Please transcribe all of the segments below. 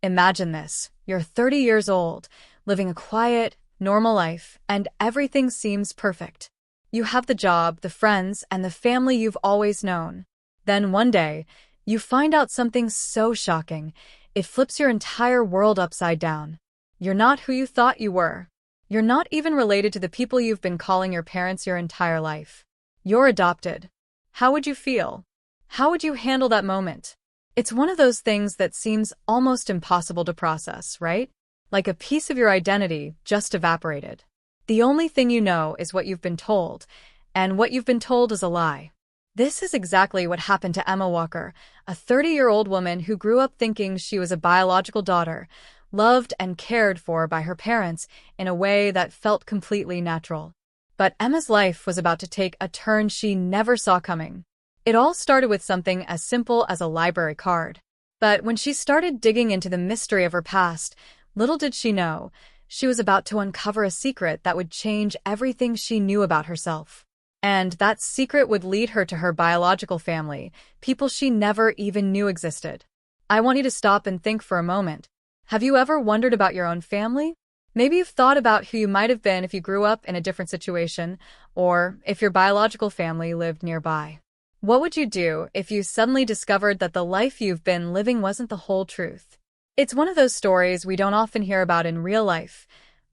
Imagine this. You're 30 years old, living a quiet, normal life, and everything seems perfect. You have the job, the friends, and the family you've always known. Then one day, you find out something so shocking, it flips your entire world upside down. You're not who you thought you were. You're not even related to the people you've been calling your parents your entire life. You're adopted. How would you feel? How would you handle that moment? It's one of those things that seems almost impossible to process, right? Like a piece of your identity just evaporated. The only thing you know is what you've been told, and what you've been told is a lie. This is exactly what happened to Emma Walker, a 30-year-old woman who grew up thinking she was a biological daughter, loved and cared for by her parents in a way that felt completely natural. But Emma's life was about to take a turn she never saw coming. It all started with something as simple as a library card. But when she started digging into the mystery of her past, little did she know, she was about to uncover a secret that would change everything she knew about herself. And that secret would lead her to her biological family, people she never even knew existed. I want you to stop and think for a moment. Have you ever wondered about your own family? Maybe you've thought about who you might have been if you grew up in a different situation, or if your biological family lived nearby. What would you do if you suddenly discovered that the life you've been living wasn't the whole truth? It's one of those stories we don't often hear about in real life.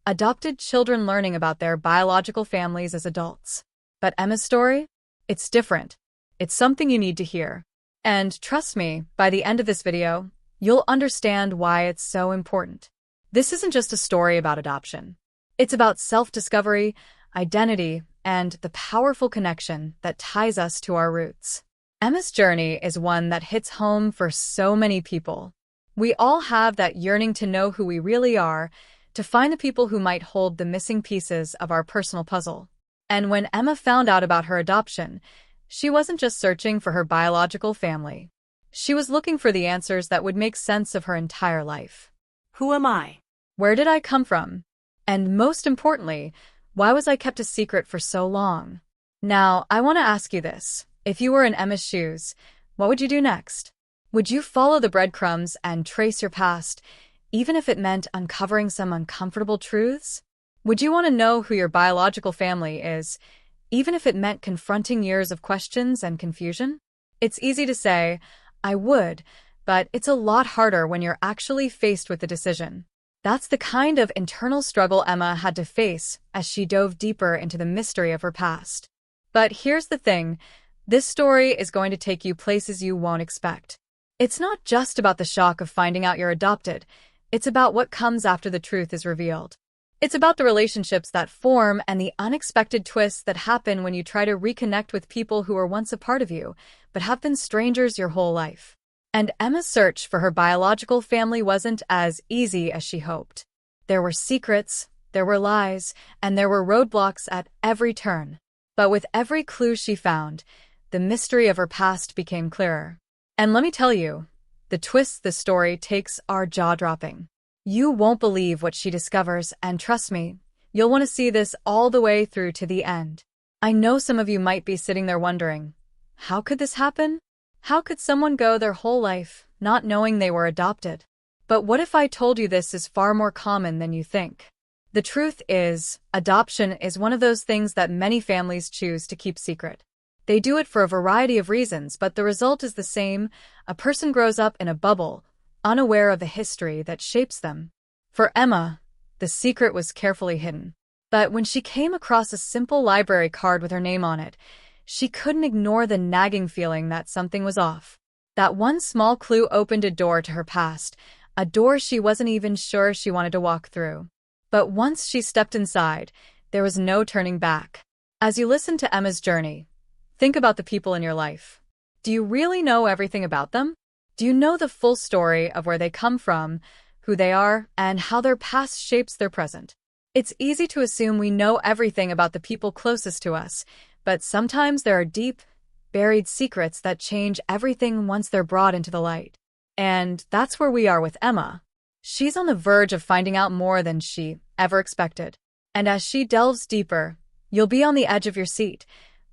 Adopted children learning about their biological families as adults. But Emma's story? It's different. It's something you need to hear. And trust me, by the end of this video, you'll understand why it's so important. This isn't just a story about adoption. It's about self-discovery, identity, and the powerful connection that ties us to our roots. Emma's journey is one that hits home for so many people. We all have that yearning to know who we really are, to find the people who might hold the missing pieces of our personal puzzle. And when Emma found out about her adoption, she wasn't just searching for her biological family. She was looking for the answers that would make sense of her entire life. Who am I? Where did I come from? And most importantly, why was I kept a secret for so long? Now, I want to ask you this. If you were in Emma's shoes, what would you do next? Would you follow the breadcrumbs and trace your past, even if it meant uncovering some uncomfortable truths? Would you want to know who your biological family is, even if it meant confronting years of questions and confusion? It's easy to say, I would, but it's a lot harder when you're actually faced with the decision. That's the kind of internal struggle Emma had to face as she dove deeper into the mystery of her past. But here's the thing, this story is going to take you places you won't expect. It's not just about the shock of finding out you're adopted, it's about what comes after the truth is revealed. It's about the relationships that form and the unexpected twists that happen when you try to reconnect with people who were once a part of you, but have been strangers your whole life. And Emma's search for her biological family wasn't as easy as she hoped. There were secrets, there were lies, and there were roadblocks at every turn. But with every clue she found, the mystery of her past became clearer. And let me tell you, the twists this story takes are jaw-dropping. You won't believe what she discovers, and trust me, you'll want to see this all the way through to the end. I know some of you might be sitting there wondering, how could this happen? How could someone go their whole life not knowing they were adopted? But what if I told you this is far more common than you think? The truth is, adoption is one of those things that many families choose to keep secret. They do it for a variety of reasons, but the result is the same. A person grows up in a bubble, unaware of the history that shapes them. For Emma, the secret was carefully hidden. But when she came across a simple library card with her name on it, she couldn't ignore the nagging feeling that something was off. That one small clue opened a door to her past, a door she wasn't even sure she wanted to walk through. But once she stepped inside, there was no turning back. As you listen to Emma's journey, think about the people in your life. Do you really know everything about them? Do you know the full story of where they come from, who they are, and how their past shapes their present? It's easy to assume we know everything about the people closest to us, but sometimes there are deep, buried secrets that change everything once they're brought into the light. And that's where we are with Emma. She's on the verge of finding out more than she ever expected. And as she delves deeper, you'll be on the edge of your seat,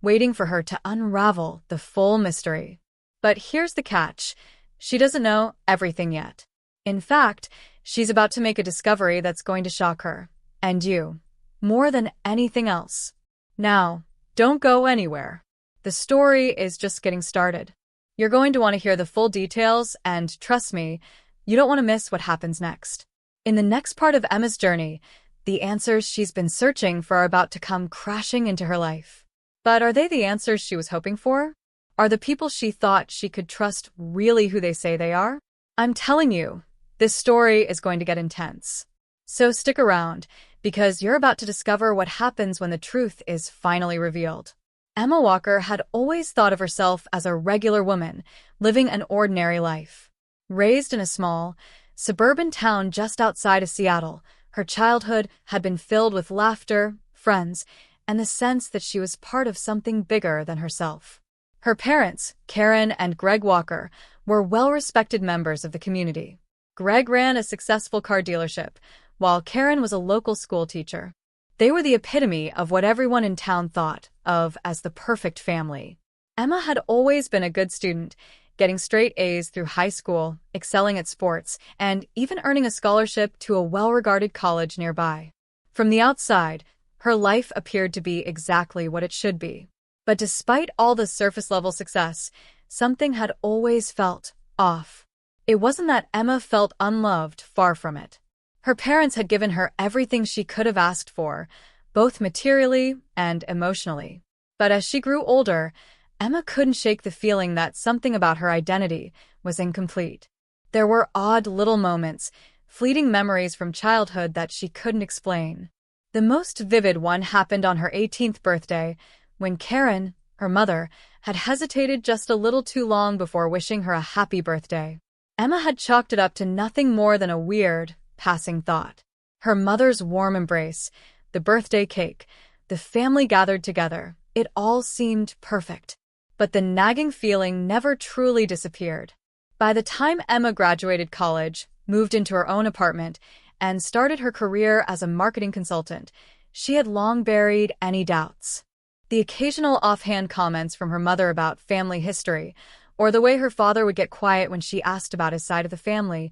waiting for her to unravel the full mystery. But here's the catch. She doesn't know everything yet. In fact, she's about to make a discovery that's going to shock her, and you, more than anything else. Now, don't go anywhere. The story is just getting started. You're going to want to hear the full details, and trust me, you don't want to miss what happens next. In the next part of Emma's journey, the answers she's been searching for are about to come crashing into her life. But are they the answers she was hoping for? Are the people she thought she could trust really who they say they are? I'm telling you, this story is going to get intense. So stick around, because you're about to discover what happens when the truth is finally revealed. Emma Walker had always thought of herself as a regular woman, living an ordinary life. Raised in a small, suburban town just outside of Seattle, her childhood had been filled with laughter, friends, and the sense that she was part of something bigger than herself. Her parents, Karen and Greg Walker, were well-respected members of the community. Greg ran a successful car dealership, while Karen was a local school teacher. They were the epitome of what everyone in town thought of as the perfect family. Emma had always been a good student, getting straight A's through high school, excelling at sports, and even earning a scholarship to a well-regarded college nearby. From the outside, her life appeared to be exactly what it should be. But despite all the surface-level success, something had always felt off. It wasn't that Emma felt unloved, far from it. Her parents had given her everything she could have asked for, both materially and emotionally. But as she grew older, Emma couldn't shake the feeling that something about her identity was incomplete. There were odd little moments, fleeting memories from childhood that she couldn't explain. The most vivid one happened on her 18th birthday, when Karen, her mother, had hesitated just a little too long before wishing her a happy birthday. Emma had chalked it up to nothing more than a weird, passing thought. Her mother's warm embrace, the birthday cake, the family gathered together, it all seemed perfect. But the nagging feeling never truly disappeared. By the time Emma graduated college, moved into her own apartment, and started her career as a marketing consultant, she had long buried any doubts. The occasional offhand comments from her mother about family history, or the way her father would get quiet when she asked about his side of the family,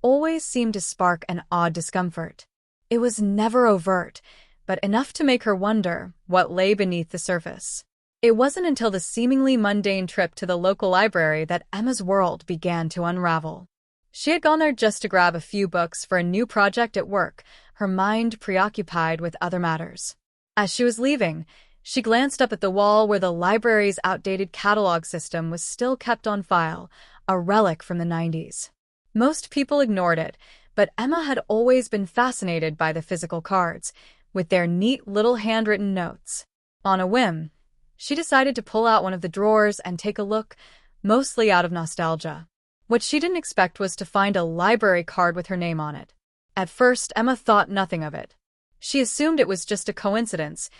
always seemed to spark an odd discomfort. It was never overt, but enough to make her wonder what lay beneath the surface. It wasn't until the seemingly mundane trip to the local library that Emma's world began to unravel. She had gone there just to grab a few books for a new project at work, her mind preoccupied with other matters. As she was leaving, she glanced up at the wall where the library's outdated catalog system was still kept on file, a relic from the 90s. Most people ignored it, but Emma had always been fascinated by the physical cards, with their neat little handwritten notes. On a whim, she decided to pull out one of the drawers and take a look, mostly out of nostalgia. What she didn't expect was to find a library card with her name on it. At first, Emma thought nothing of it. She assumed it was just a coincidence,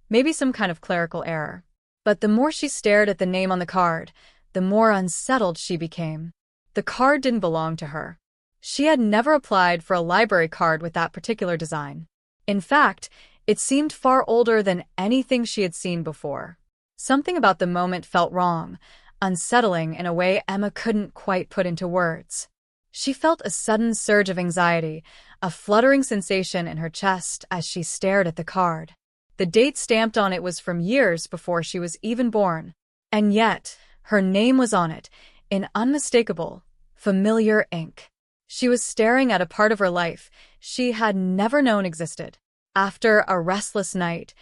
maybe some kind of clerical error. But the more she stared at the name on the card, the more unsettled she became. The card didn't belong to her. She had never applied for a library card with that particular design. In fact, it seemed far older than anything she had seen before. Something about the moment felt wrong, unsettling in a way Emma couldn't quite put into words. She felt a sudden surge of anxiety, a fluttering sensation in her chest as she stared at the card. The date stamped on it was from years before she was even born. And yet, her name was on it, in unmistakable, familiar ink. She was staring at a part of her life she had never known existed. After a restless night,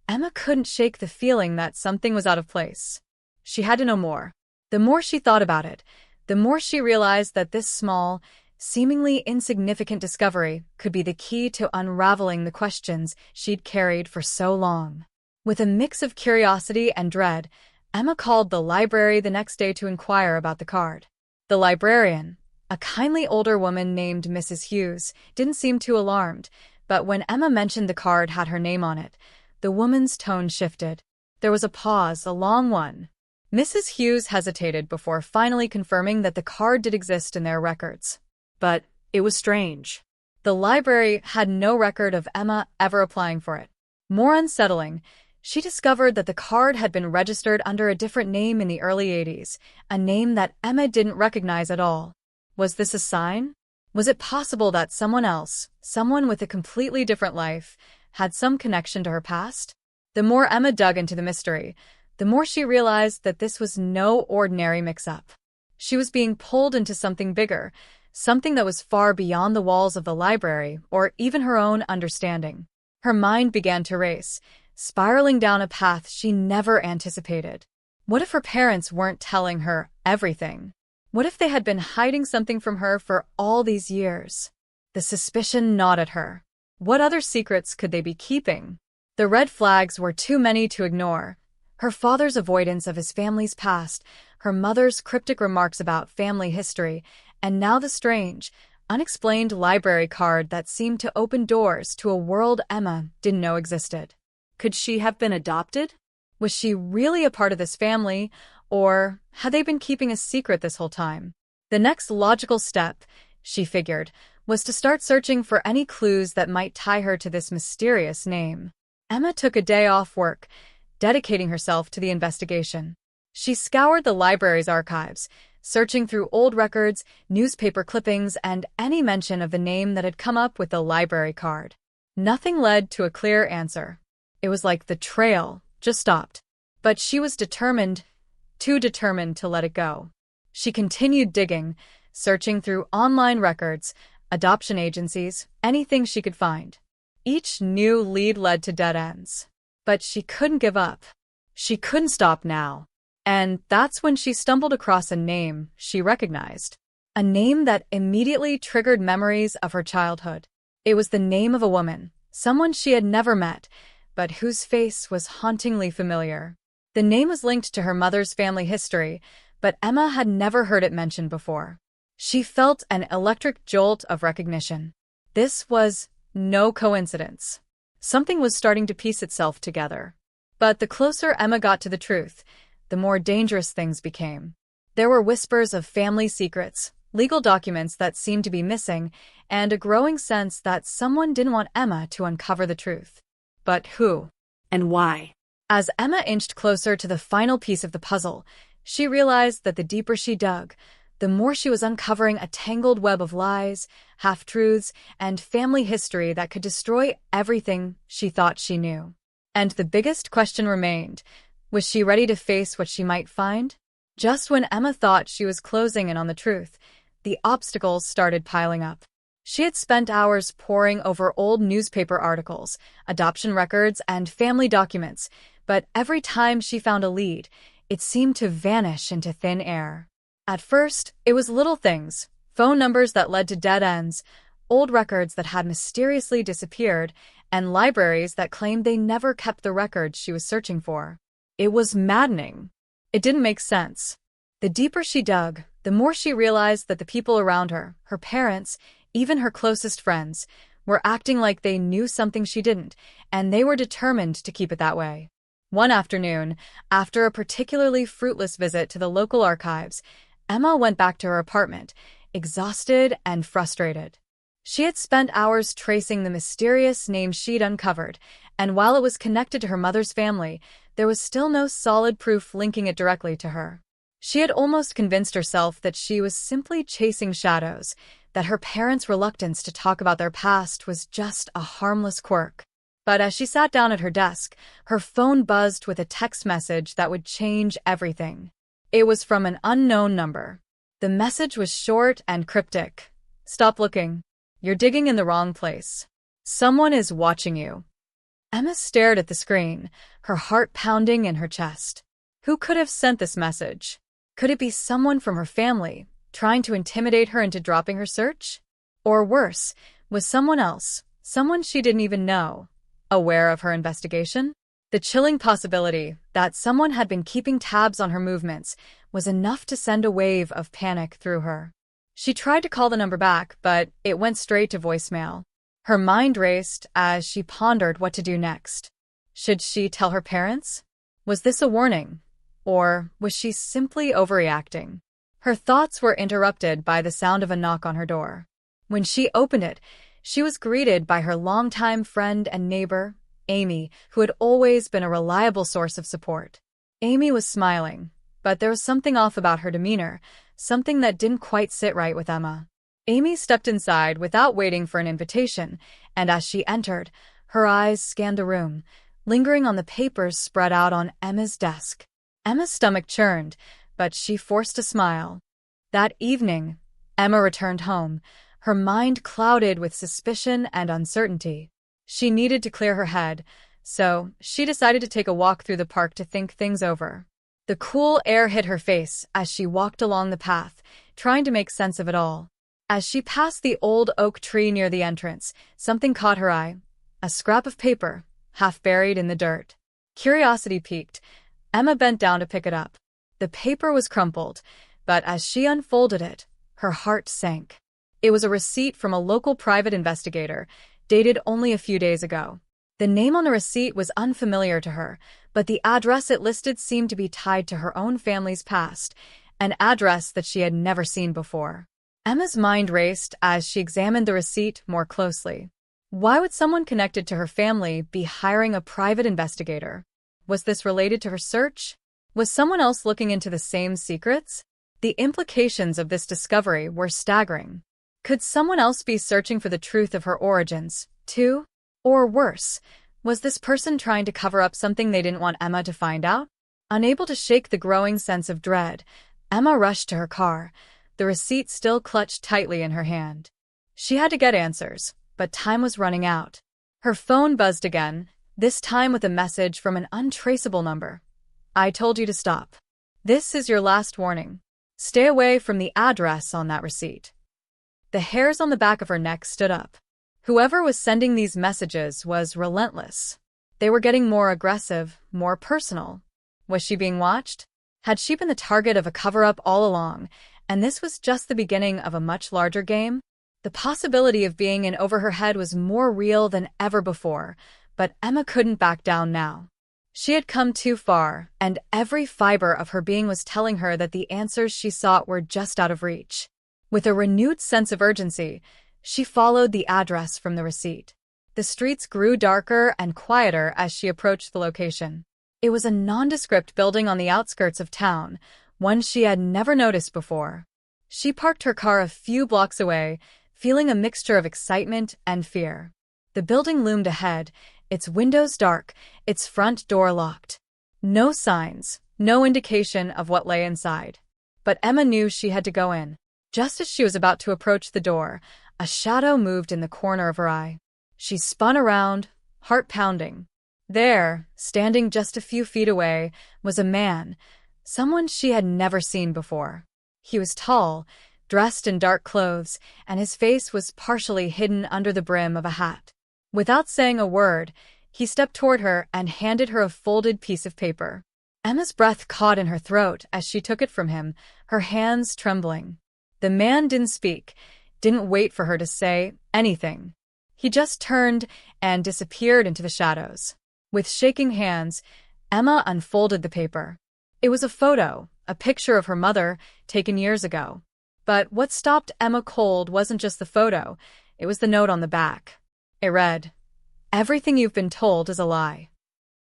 Emma couldn't shake the feeling that something was out of place. She had to know more. The more she thought about it, the more she realized that this small, seemingly insignificant discovery could be the key to unraveling the questions she'd carried for so long. With a mix of curiosity and dread, Emma called the library the next day to inquire about the card. The librarian, a kindly older woman named Mrs. Hughes, didn't seem too alarmed, but when Emma mentioned the card had her name on it, the woman's tone shifted. There was a pause, a long one. Mrs. Hughes hesitated before finally confirming that the card did exist in their records. But it was strange. The library had no record of Emma ever applying for it. More unsettling, she discovered that the card had been registered under a different name in the early 80s, a name that Emma didn't recognize at all. Was this a sign? Was it possible that someone else, someone with a completely different life, had some connection to her past? The more Emma dug into the mystery, the more she realized that this was no ordinary mix-up. She was being pulled into something bigger, something that was far beyond the walls of the library or even her own understanding. Her mind began to race, spiraling down a path she never anticipated. What if her parents weren't telling her everything? What if they had been hiding something from her for all these years? The suspicion gnawed at her. What other secrets could they be keeping? The red flags were too many to ignore. Her father's avoidance of his family's past, her mother's cryptic remarks about family history, and now the strange, unexplained library card that seemed to open doors to a world Emma didn't know existed. Could she have been adopted? Was she really a part of this family, or had they been keeping a secret this whole time? The next logical step, she figured, was to start searching for any clues that might tie her to this mysterious name. Emma took a day off work, dedicating herself to the investigation. She scoured the library's archives, searching through old records, newspaper clippings, and any mention of the name that had come up with the library card. Nothing led to a clear answer. It was like the trail just stopped. But she was determined, too determined to let it go. She continued digging, searching through online records, adoption agencies, anything she could find. Each new lead led to dead ends. But she couldn't give up. She couldn't stop now. And that's when she stumbled across a name she recognized. A name that immediately triggered memories of her childhood. It was the name of a woman, someone she had never met, but whose face was hauntingly familiar. The name was linked to her mother's family history, but Emma had never heard it mentioned before. She felt an electric jolt of recognition. This was no coincidence. Something was starting to piece itself together. But the closer Emma got to the truth, the more dangerous things became. There were whispers of family secrets, legal documents that seemed to be missing, and a growing sense that someone didn't want Emma to uncover the truth. But who? And why? As Emma inched closer to the final piece of the puzzle, she realized that the deeper she dug, the more she was uncovering a tangled web of lies, half-truths, and family history that could destroy everything she thought she knew. And the biggest question remained, was she ready to face what she might find? Just when Emma thought she was closing in on the truth, the obstacles started piling up. She had spent hours poring over old newspaper articles, adoption records, and family documents, but every time she found a lead, it seemed to vanish into thin air. At first, it was little things, phone numbers that led to dead ends, old records that had mysteriously disappeared, and libraries that claimed they never kept the records she was searching for. It was maddening. It didn't make sense. The deeper she dug, the more she realized that the people around her, her parents, even her closest friends, were acting like they knew something she didn't, and they were determined to keep it that way. One afternoon, after a particularly fruitless visit to the local archives, Emma went back to her apartment, exhausted and frustrated. She had spent hours tracing the mysterious name she'd uncovered, and while it was connected to her mother's family, there was still no solid proof linking it directly to her. She had almost convinced herself that she was simply chasing shadows, that her parents' reluctance to talk about their past was just a harmless quirk. But as she sat down at her desk, her phone buzzed with a text message that would change everything. It was from an unknown number. The message was short and cryptic. "Stop looking. You're digging in the wrong place. Someone is watching you." Emma stared at the screen, her heart pounding in her chest. Who could have sent this message? Could it be someone from her family, trying to intimidate her into dropping her search? Or worse, was someone else, someone she didn't even know, aware of her investigation? The chilling possibility that someone had been keeping tabs on her movements was enough to send a wave of panic through her. She tried to call the number back, but it went straight to voicemail. Her mind raced as she pondered what to do next. Should she tell her parents? Was this a warning? Or was she simply overreacting? Her thoughts were interrupted by the sound of a knock on her door. When she opened it, she was greeted by her longtime friend and neighbor, Amy, who had always been a reliable source of support. Amy was smiling, but there was something off about her demeanor, something that didn't quite sit right with Emma. Amy stepped inside without waiting for an invitation, and as she entered, her eyes scanned the room, lingering on the papers spread out on Emma's desk. Emma's stomach churned, but she forced a smile. That evening, Emma returned home, her mind clouded with suspicion and uncertainty. She needed to clear her head, so she decided to take a walk through the park to think things over. The cool air hit her face as she walked along the path, trying to make sense of it all. As she passed the old oak tree near the entrance, something caught her eye. A scrap of paper, half buried in the dirt. Curiosity piqued. Emma bent down to pick it up. The paper was crumpled, but as she unfolded it, her heart sank. It was a receipt from a local private investigator, dated only a few days ago. The name on the receipt was unfamiliar to her, but the address it listed seemed to be tied to her own family's past, an address that she had never seen before. Emma's mind raced as she examined the receipt more closely. Why would someone connected to her family be hiring a private investigator? Was this related to her search? Was someone else looking into the same secrets? The implications of this discovery were staggering. Could someone else be searching for the truth of her origins, too? Or worse, was this person trying to cover up something they didn't want Emma to find out? Unable to shake the growing sense of dread, Emma rushed to her car, the receipt still clutched tightly in her hand. She had to get answers, but time was running out. Her phone buzzed again, this time with a message from an untraceable number. "I told you to stop. This is your last warning. Stay away from the address on that receipt." The hairs on the back of her neck stood up. Whoever was sending these messages was relentless. They were getting more aggressive, more personal. Was she being watched? Had she been the target of a cover-up all along, and this was just the beginning of a much larger game? The possibility of being in over her head was more real than ever before, but Emma couldn't back down now. She had come too far, and every fiber of her being was telling her that the answers she sought were just out of reach. With a renewed sense of urgency, she followed the address from the receipt. The streets grew darker and quieter as she approached the location. It was a nondescript building on the outskirts of town, one she had never noticed before. She parked her car a few blocks away, feeling a mixture of excitement and fear. The building loomed ahead, its windows dark, its front door locked. No signs, no indication of what lay inside. But Emma knew she had to go in. Just as she was about to approach the door, a shadow moved in the corner of her eye. She spun around, heart pounding. There, standing just a few feet away, was a man, someone she had never seen before. He was tall, dressed in dark clothes, and his face was partially hidden under the brim of a hat. Without saying a word, he stepped toward her and handed her a folded piece of paper. Emma's breath caught in her throat as she took it from him, her hands trembling. The man didn't speak, didn't wait for her to say anything. He just turned and disappeared into the shadows. With shaking hands, Emma unfolded the paper. It was a photo, a picture of her mother, taken years ago. But what stopped Emma cold wasn't just the photo, it was the note on the back. It read, "Everything you've been told is a lie."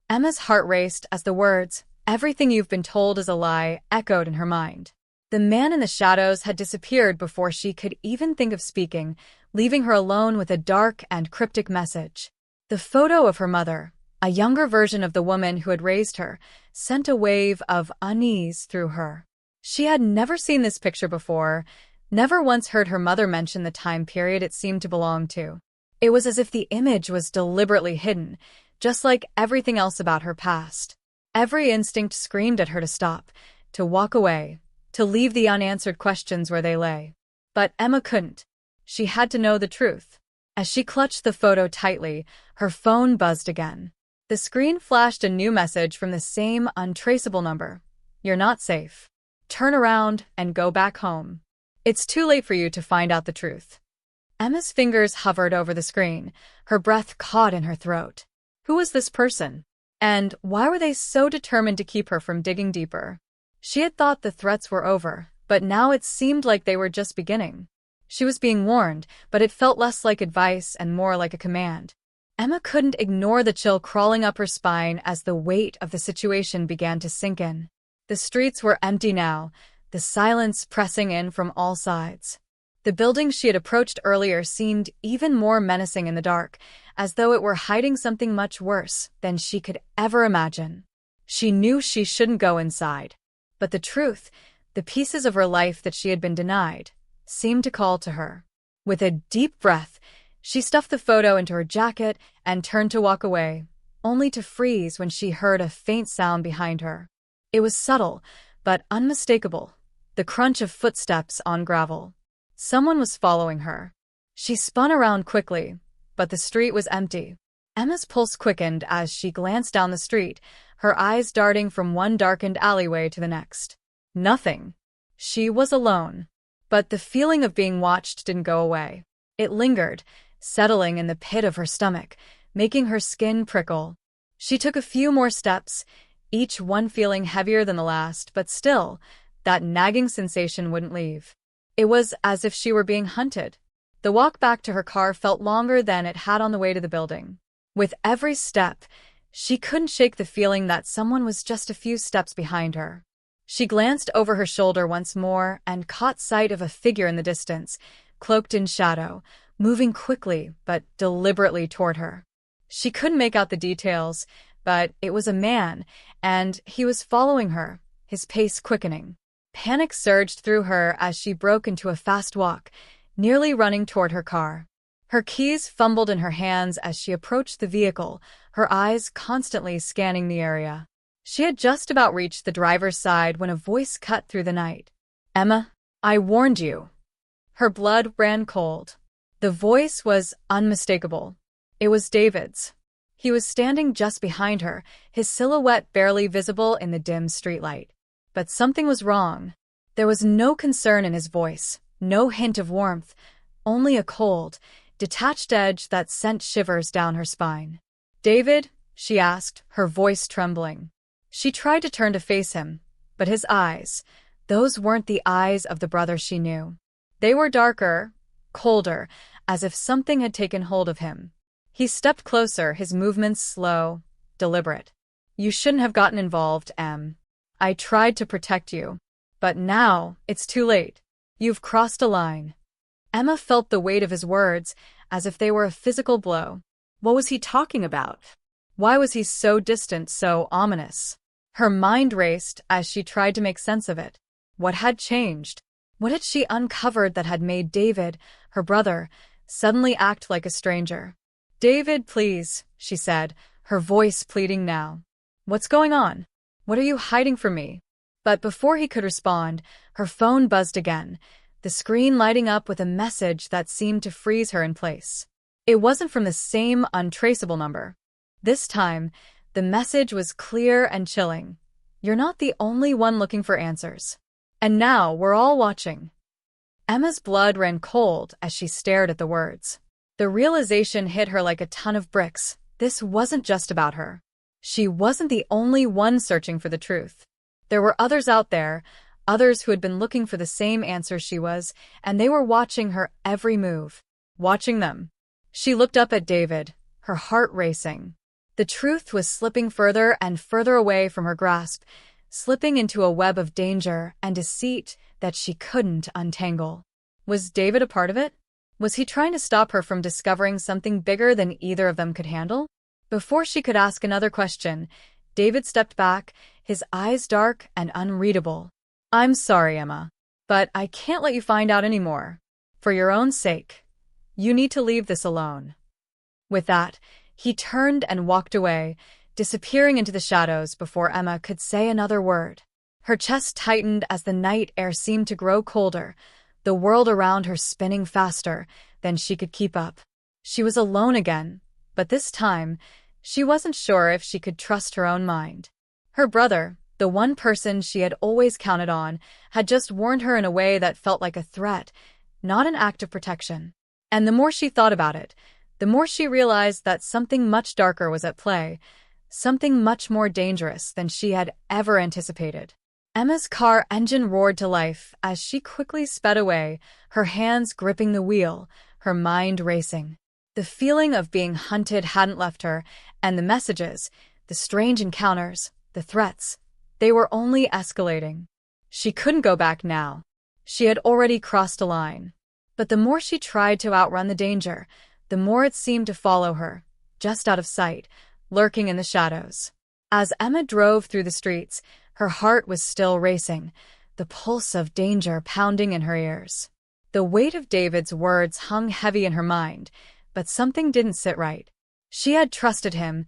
Emma's heart raced as the words, "Everything you've been told is a lie," echoed in her mind. The man in the shadows had disappeared before she could even think of speaking, leaving her alone with a dark and cryptic message. The photo of her mother, a younger version of the woman who had raised her, sent a wave of unease through her. She had never seen this picture before, never once heard her mother mention the time period it seemed to belong to. It was as if the image was deliberately hidden, just like everything else about her past. Every instinct screamed at her to stop, to walk away, to leave the unanswered questions where they lay. But Emma couldn't. She had to know the truth. As she clutched the photo tightly, her phone buzzed again. The screen flashed a new message from the same untraceable number. "You're not safe. Turn around and go back home. It's too late for you to find out the truth." Emma's fingers hovered over the screen, her breath caught in her throat. Who was this person? And why were they so determined to keep her from digging deeper? She had thought the threats were over, but now it seemed like they were just beginning. She was being warned, but it felt less like advice and more like a command. Emma couldn't ignore the chill crawling up her spine as the weight of the situation began to sink in. The streets were empty now, the silence pressing in from all sides. The building she had approached earlier seemed even more menacing in the dark, as though it were hiding something much worse than she could ever imagine. She knew she shouldn't go inside. But the truth, the pieces of her life that she had been denied, seemed to call to her. With a deep breath, she stuffed the photo into her jacket and turned to walk away, only to freeze when she heard a faint sound behind her. It was subtle, but unmistakable, the crunch of footsteps on gravel. Someone was following her. She spun around quickly, but the street was empty. Emma's pulse quickened as she glanced down the street, her eyes darting from one darkened alleyway to the next. Nothing. She was alone. But the feeling of being watched didn't go away. It lingered, settling in the pit of her stomach, making her skin prickle. She took a few more steps, each one feeling heavier than the last, but still, that nagging sensation wouldn't leave. It was as if she were being hunted. The walk back to her car felt longer than it had on the way to the building. With every step, she couldn't shake the feeling that someone was just a few steps behind her. She glanced over her shoulder once more and caught sight of a figure in the distance, cloaked in shadow, moving quickly but deliberately toward her. She couldn't make out the details, but it was a man, and he was following her, his pace quickening. Panic surged through her as she broke into a fast walk, nearly running toward her car. Her keys fumbled in her hands as she approached the vehicle, her eyes constantly scanning the area. She had just about reached the driver's side when a voice cut through the night. "Emma, I warned you." Her blood ran cold. The voice was unmistakable. It was David's. He was standing just behind her, his silhouette barely visible in the dim streetlight. But something was wrong. There was no concern in his voice, no hint of warmth, only a cold, detached edge that sent shivers down her spine. "David?" she asked, her voice trembling. She tried to turn to face him, but his eyes, those weren't the eyes of the brother she knew. They were darker, colder, as if something had taken hold of him. He stepped closer, his movements slow, deliberate. "You shouldn't have gotten involved, Em. I tried to protect you. But now, it's too late. You've crossed a line." Emma felt the weight of his words, as if they were a physical blow. What was he talking about? Why was he so distant, so ominous? Her mind raced as she tried to make sense of it. What had changed? What had she uncovered that had made David, her brother, suddenly act like a stranger? "David, please," she said, her voice pleading now. "What's going on? What are you hiding from me?" But before he could respond, her phone buzzed again, the screen lighting up with a message that seemed to freeze her in place. It wasn't from the same untraceable number. This time, the message was clear and chilling. "You're not the only one looking for answers. And now we're all watching." Emma's blood ran cold as she stared at the words. The realization hit her like a ton of bricks. This wasn't just about her. She wasn't the only one searching for the truth. There were others out there, others who had been looking for the same answers she was, and they were watching her every move. Watching them. She looked up at David, her heart racing. The truth was slipping further and further away from her grasp, slipping into a web of danger and deceit that she couldn't untangle. Was David a part of it? Was he trying to stop her from discovering something bigger than either of them could handle? Before she could ask another question, David stepped back, his eyes dark and unreadable. "I'm sorry, Emma, but I can't let you find out anymore. For your own sake. You need to leave this alone." With that, he turned and walked away, disappearing into the shadows before Emma could say another word. Her chest tightened as the night air seemed to grow colder, the world around her spinning faster than she could keep up. She was alone again, but this time, she wasn't sure if she could trust her own mind. Her brother, the one person she had always counted on, had just warned her in a way that felt like a threat, not an act of protection. And the more she thought about it, the more she realized that something much darker was at play, something much more dangerous than she had ever anticipated. Emma's car engine roared to life as she quickly sped away, her hands gripping the wheel, her mind racing. The feeling of being hunted hadn't left her, and the messages, the strange encounters, the threats, they were only escalating. She couldn't go back now. She had already crossed a line. But the more she tried to outrun the danger, the more it seemed to follow her, just out of sight, lurking in the shadows. As Emma drove through the streets, her heart was still racing, the pulse of danger pounding in her ears. The weight of David's words hung heavy in her mind, but something didn't sit right. She had trusted him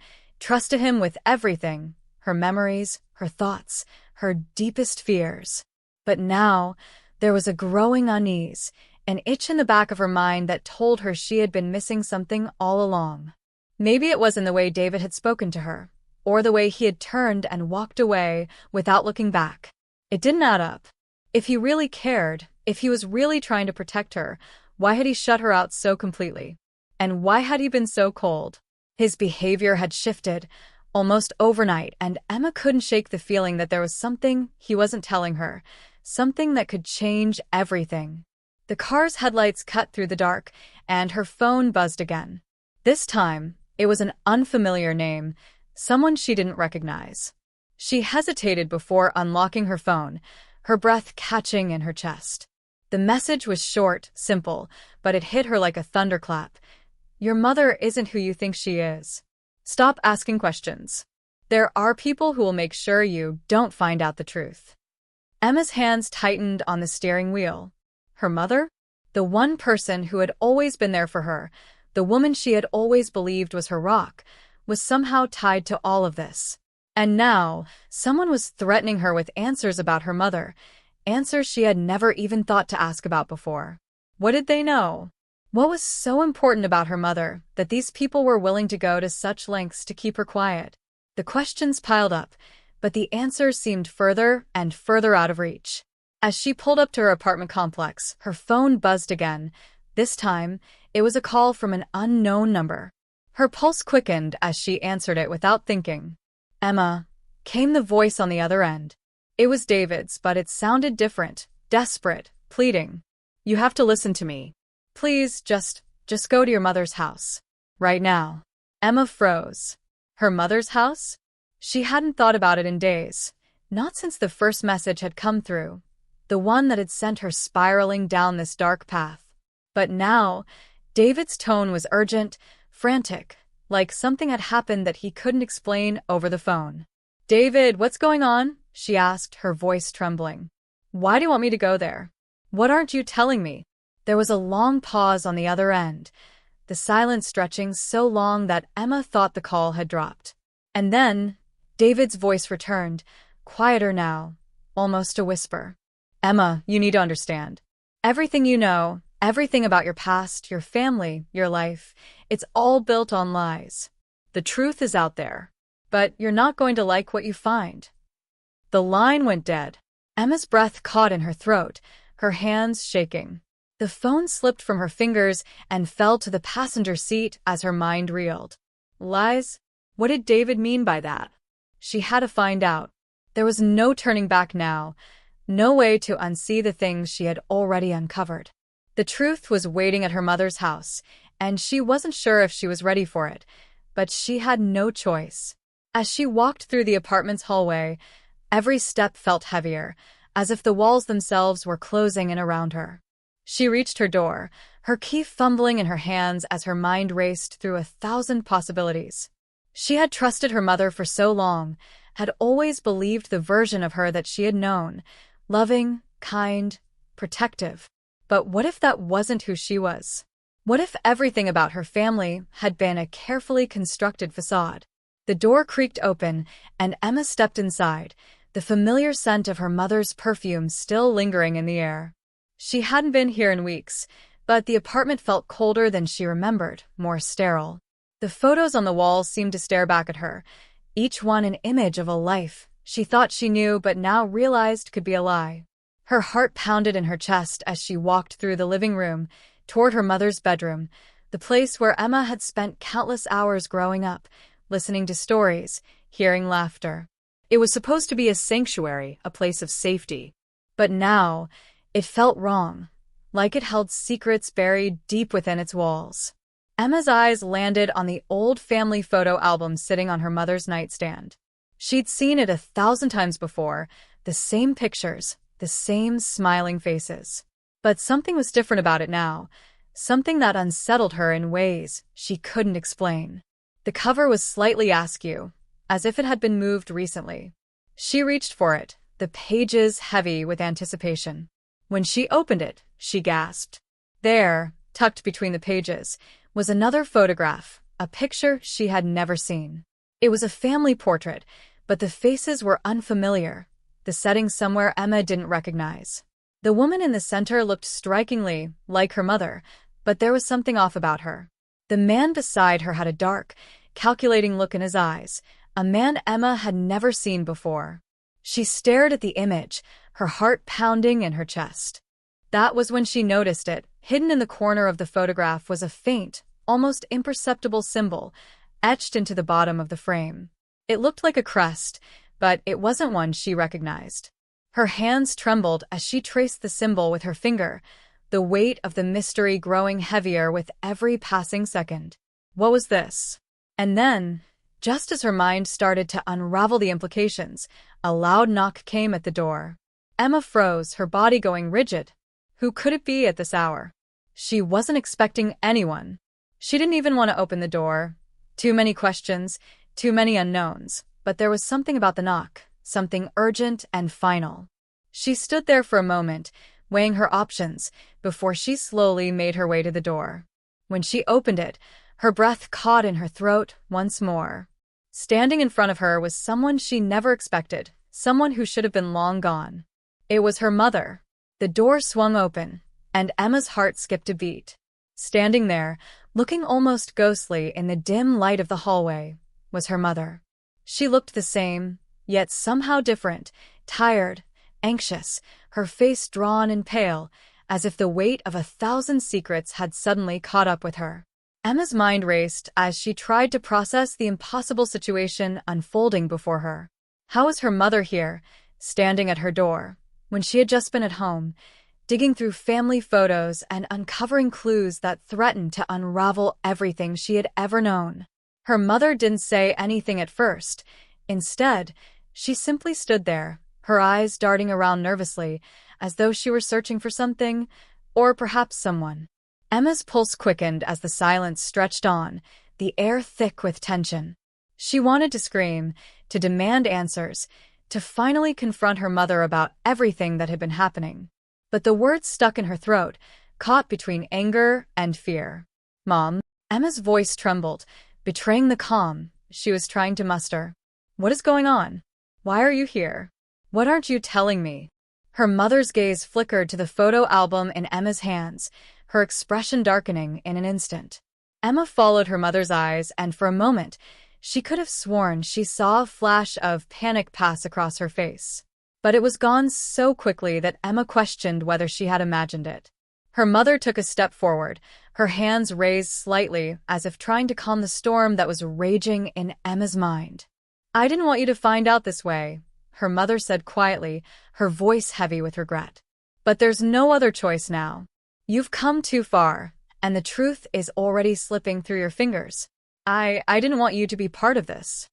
with everything, her memories, her thoughts, her deepest fears. But now, there was a growing unease, an itch in the back of her mind that told her she had been missing something all along. Maybe it was in the way David had spoken to her, or the way he had turned and walked away without looking back. It didn't add up. If he really cared, if he was really trying to protect her, why had he shut her out so completely? And why had he been so cold? His behavior had shifted, almost overnight, and Emma couldn't shake the feeling that there was something he wasn't telling her, something that could change everything. The car's headlights cut through the dark, and her phone buzzed again. This time, it was an unfamiliar name, someone she didn't recognize. She hesitated before unlocking her phone, her breath catching in her chest. The message was short, simple, but it hit her like a thunderclap. Your mother isn't who you think she is. Stop asking questions. There are people who will make sure you don't find out the truth. Emma's hands tightened on the steering wheel. Her mother? The one person who had always been there for her, the woman she had always believed was her rock, was somehow tied to all of this. And now, someone was threatening her with answers about her mother, answers she had never even thought to ask about before. What did they know? What was so important about her mother that these people were willing to go to such lengths to keep her quiet? The questions piled up, but the answers seemed further and further out of reach. As she pulled up to her apartment complex, her phone buzzed again. This time, it was a call from an unknown number. Her pulse quickened as she answered it without thinking. Emma, came the voice on the other end. It was David's, but it sounded different, desperate, pleading. You have to listen to me. Please, just go to your mother's house. Right now. Emma froze. Her mother's house? She hadn't thought about it in days. Not since the first message had come through. The one that had sent her spiraling down this dark path. But now, David's tone was urgent, frantic, like something had happened that he couldn't explain over the phone. David, what's going on? She asked, her voice trembling. Why do you want me to go there? What aren't you telling me? There was a long pause on the other end, the silence stretching so long that Emma thought the call had dropped. And then, David's voice returned, quieter now, almost a whisper. Emma, you need to understand. Everything you know, everything about your past, your family, your life, it's all built on lies. The truth is out there, but you're not going to like what you find. The line went dead. Emma's breath caught in her throat, her hands shaking. The phone slipped from her fingers and fell to the passenger seat as her mind reeled. Lies? What did David mean by that? She had to find out. There was no turning back now, no way to unsee the things she had already uncovered. The truth was waiting at her mother's house, and she wasn't sure if she was ready for it, but she had no choice. As she walked through the apartment's hallway, every step felt heavier, as if the walls themselves were closing in around her. She reached her door, her key fumbling in her hands as her mind raced through 1,000 possibilities. She had trusted her mother for so long, had always believed the version of her that she had known, loving, kind, protective. But what if that wasn't who she was? What if everything about her family had been a carefully constructed facade? The door creaked open, and Emma stepped inside, the familiar scent of her mother's perfume still lingering in the air. She hadn't been here in weeks, but the apartment felt colder than she remembered, more sterile. The photos on the walls seemed to stare back at her, each one an image of a life she thought she knew but now realized could be a lie. Her heart pounded in her chest as she walked through the living room, toward her mother's bedroom, the place where Emma had spent countless hours growing up, listening to stories, hearing laughter. It was supposed to be a sanctuary, a place of safety. But now, it felt wrong, like it held secrets buried deep within its walls. Emma's eyes landed on the old family photo album sitting on her mother's nightstand. She'd seen it 1,000 times before, the same pictures, the same smiling faces. But something was different about it now, something that unsettled her in ways she couldn't explain. The cover was slightly askew, as if it had been moved recently. She reached for it, the pages heavy with anticipation. When she opened it, she gasped. There, tucked between the pages, was another photograph, a picture she had never seen. It was a family portrait, but the faces were unfamiliar, the setting somewhere Emma didn't recognize. The woman in the center looked strikingly like her mother, but there was something off about her. The man beside her had a dark, calculating look in his eyes, a man Emma had never seen before. She stared at the image, her heart pounding in her chest. That was when she noticed it. Hidden in the corner of the photograph was a faint, almost imperceptible symbol, etched into the bottom of the frame. It looked like a crest, but it wasn't one she recognized. Her hands trembled as she traced the symbol with her finger, the weight of the mystery growing heavier with every passing second. What was this? And then, just as her mind started to unravel the implications, a loud knock came at the door. Emma froze, her body going rigid. Who could it be at this hour? She wasn't expecting anyone. She didn't even want to open the door. Too many questions, too many unknowns, but there was something about the knock, something urgent and final. She stood there for a moment, weighing her options, before she slowly made her way to the door. When she opened it, her breath caught in her throat once more. Standing in front of her was someone she never expected, someone who should have been long gone. It was her mother. The door swung open, and Emma's heart skipped a beat. Standing there, looking almost ghostly in the dim light of the hallway, was her mother. She looked the same, yet somehow different, tired, anxious, her face drawn and pale, as if the weight of 1,000 secrets had suddenly caught up with her. Emma's mind raced as she tried to process the impossible situation unfolding before her. How was her mother here, standing at her door, when she had just been at home, digging through family photos and uncovering clues that threatened to unravel everything she had ever known? Her mother didn't say anything at first. Instead, she simply stood there, her eyes darting around nervously, as though she were searching for something, or perhaps someone. Emma's pulse quickened as the silence stretched on, the air thick with tension. She wanted to scream, to demand answers, to finally confront her mother about everything that had been happening. But the words stuck in her throat, caught between anger and fear. "Mom." Emma's voice trembled, betraying the calm she was trying to muster. "What is going on? Why are you here? What aren't you telling me?" Her mother's gaze flickered to the photo album in Emma's hands, her expression darkening in an instant. Emma followed her mother's eyes, and for a moment, she could have sworn she saw a flash of panic pass across her face. But it was gone so quickly that Emma questioned whether she had imagined it. Her mother took a step forward, her hands raised slightly as if trying to calm the storm that was raging in Emma's mind. "I didn't want you to find out this way," her mother said quietly, her voice heavy with regret. "But there's no other choice now. You've come too far, and the truth is already slipping through your fingers. I didn't want you to be part of this."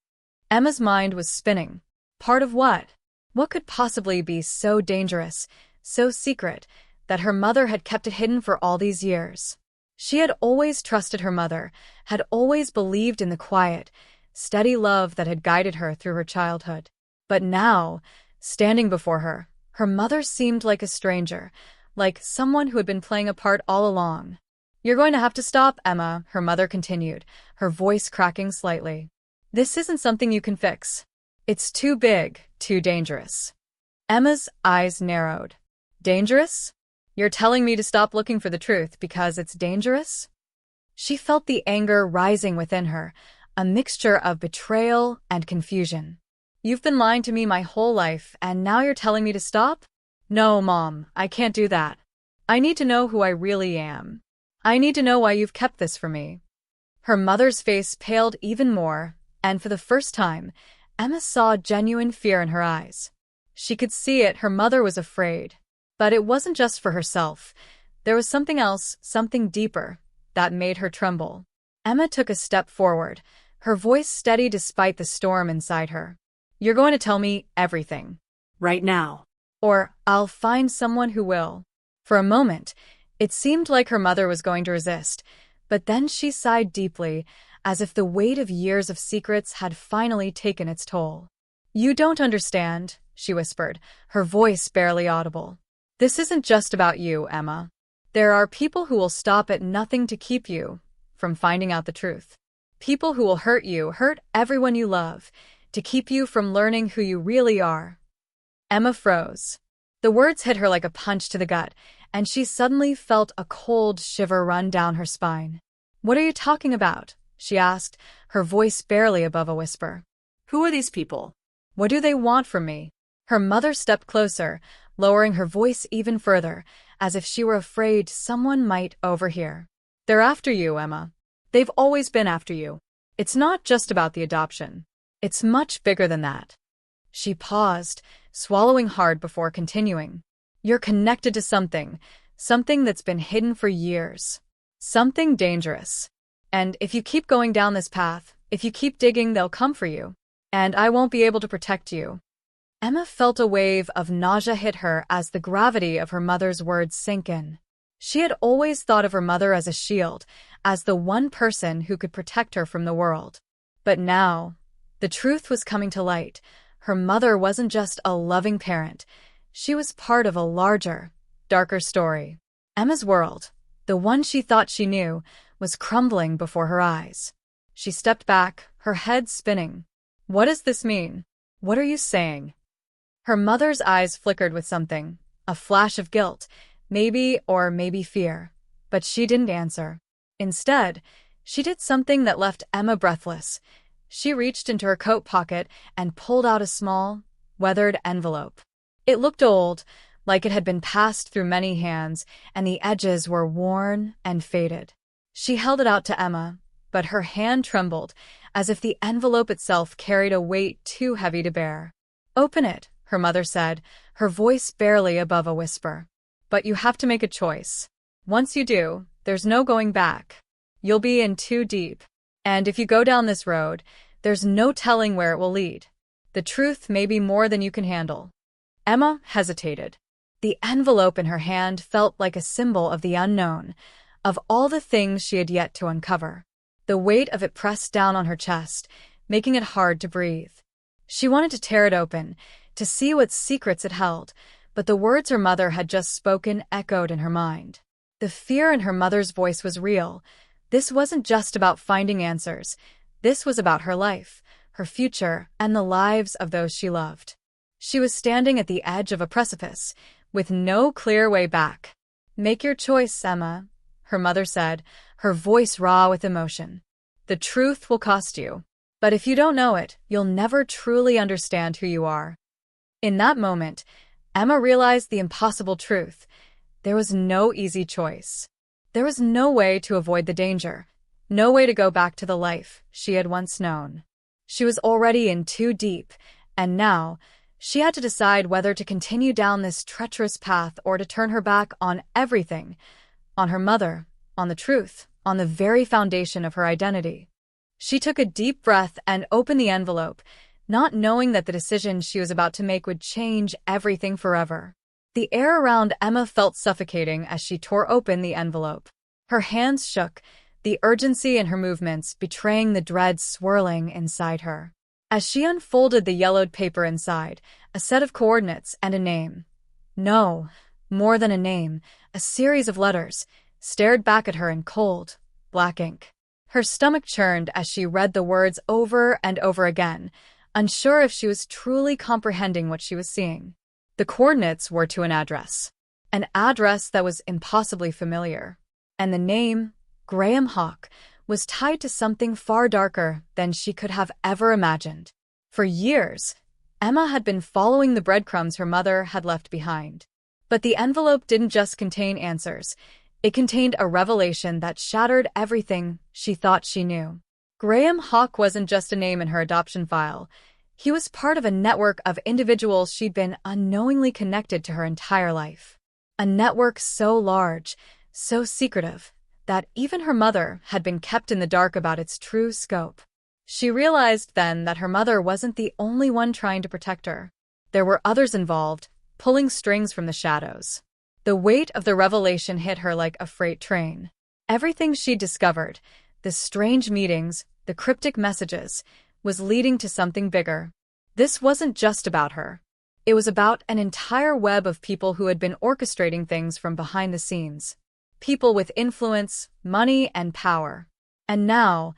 Emma's mind was spinning. Part of what? What could possibly be so dangerous, so secret, that her mother had kept it hidden for all these years? She had always trusted her mother, had always believed in the quiet, steady love that had guided her through her childhood. But now, standing before her, her mother seemed like a stranger, like someone who had been playing a part all along. "You're going to have to stop, Emma," her mother continued, her voice cracking slightly. "This isn't something you can fix. It's too big, too dangerous." Emma's eyes narrowed. "Dangerous? You're telling me to stop looking for the truth because it's dangerous?" She felt the anger rising within her, a mixture of betrayal and confusion. "You've been lying to me my whole life, and now you're telling me to stop? No, Mom, I can't do that. I need to know who I really am. I need to know why you've kept this from me." Her mother's face paled even more, and for the first time, Emma saw genuine fear in her eyes. She could see it, her mother was afraid. But it wasn't just for herself. There was something else, something deeper, that made her tremble. Emma took a step forward, her voice steady despite the storm inside her. "You're going to tell me everything. Right now. Or I'll find someone who will." For a moment, it seemed like her mother was going to resist, but then she sighed deeply, as if the weight of years of secrets had finally taken its toll. "You don't understand," she whispered, her voice barely audible. "This isn't just about you, Emma. There are people who will stop at nothing to keep you from finding out the truth. People who will hurt you, hurt everyone you love, to keep you from learning who you really are." Emma froze. The words hit her like a punch to the gut, and she suddenly felt a cold shiver run down her spine. "What are you talking about?" she asked, her voice barely above a whisper. "Who are these people? "What do they want from me?" Her mother stepped closer, lowering her voice even further, as if she were afraid someone might overhear. "They're after you, Emma. They've always been after you. It's not just about the adoption. It's much bigger than that." She paused, swallowing hard before continuing. "You're connected to something that's been hidden for years. Something dangerous. And if you keep going down this path, if you keep digging, they'll come for you. And I won't be able to protect you." Emma felt a wave of nausea hit her as the gravity of her mother's words sank in. She had always thought of her mother as a shield, as the one person who could protect her from the world. But now, the truth was coming to light. Her mother wasn't just a loving parent. She was part of a larger, darker story. Emma's world, the one she thought she knew, was crumbling before her eyes. She stepped back, her head spinning. "What does this mean? What are you saying?" Her mother's eyes flickered with something, a flash of guilt, maybe fear. But she didn't answer. Instead, she did something that left Emma breathless. She reached into her coat pocket and pulled out a small, weathered envelope. It looked old, like it had been passed through many hands, and the edges were worn and faded. She held it out to Emma, but her hand trembled, as if the envelope itself carried a weight too heavy to bear. "Open it," her mother said, her voice barely above a whisper. "But you have to make a choice. Once you do, there's no going back. You'll be in too deep. And if you go down this road, there's no telling where it will lead. The truth may be more than you can handle." Emma hesitated. The envelope in her hand felt like a symbol of the unknown, of all the things she had yet to uncover. The weight of it pressed down on her chest, making it hard to breathe. She wanted to tear it open, to see what secrets it held, but the words her mother had just spoken echoed in her mind. The fear in her mother's voice was real. This wasn't just about finding answers. This was about her life, her future, and the lives of those she loved. She was standing at the edge of a precipice, with no clear way back. "Make your choice, Emma," her mother said, her voice raw with emotion. "The truth will cost you. But if you don't know it, you'll never truly understand who you are." In that moment, Emma realized the impossible truth. There was no easy choice. There was no way to avoid the danger, no way to go back to the life she had once known. She was already in too deep, and now she had to decide whether to continue down this treacherous path or to turn her back on everything, on her mother, on the truth, on the very foundation of her identity. She took a deep breath and opened the envelope, not knowing that the decision she was about to make would change everything forever. The air around Emma felt suffocating as she tore open the envelope. Her hands shook, the urgency in her movements betraying the dread swirling inside her. As she unfolded the yellowed paper inside, a set of coordinates and a name. No, more than a name, a series of letters, stared back at her in cold, black ink. Her stomach churned as she read the words over and over again, unsure if she was truly comprehending what she was seeing. The coordinates were to an address that was impossibly familiar. And the name, Graham Hawk, was tied to something far darker than she could have ever imagined. For years, Emma had been following the breadcrumbs her mother had left behind. But the envelope didn't just contain answers. It contained a revelation that shattered everything she thought she knew. Graham Hawk wasn't just a name in her adoption file. He was part of a network of individuals she'd been unknowingly connected to her entire life. A network so large, so secretive, that even her mother had been kept in the dark about its true scope. She realized then that her mother wasn't the only one trying to protect her. There were others involved, pulling strings from the shadows. The weight of the revelation hit her like a freight train. Everything she'd discovered, the strange meetings, the cryptic messages, was leading to something bigger. This wasn't just about her. It was about an entire web of people who had been orchestrating things from behind the scenes. People with influence, money, and power. And now,